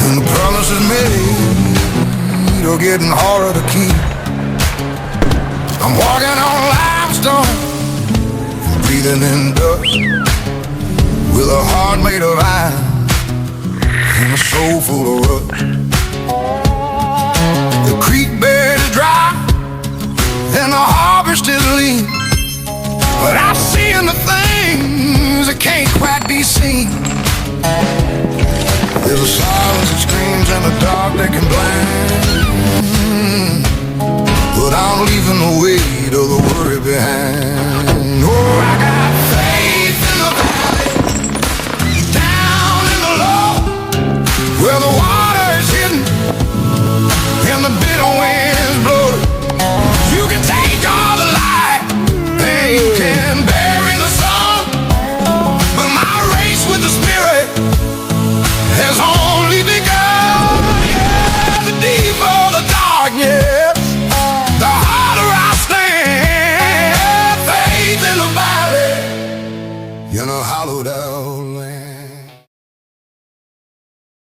And the promises made are getting harder to keep. I'm walking on limestone, breathing in dust, with a heart made of iron and a soul full of rust. The creek bed is dry and the harvest is lean, but I'm seeing the things that can't quite be seen. There's a silence that screams and a dark that can blind, but I'm leaving the weight of the worry behind. Oh,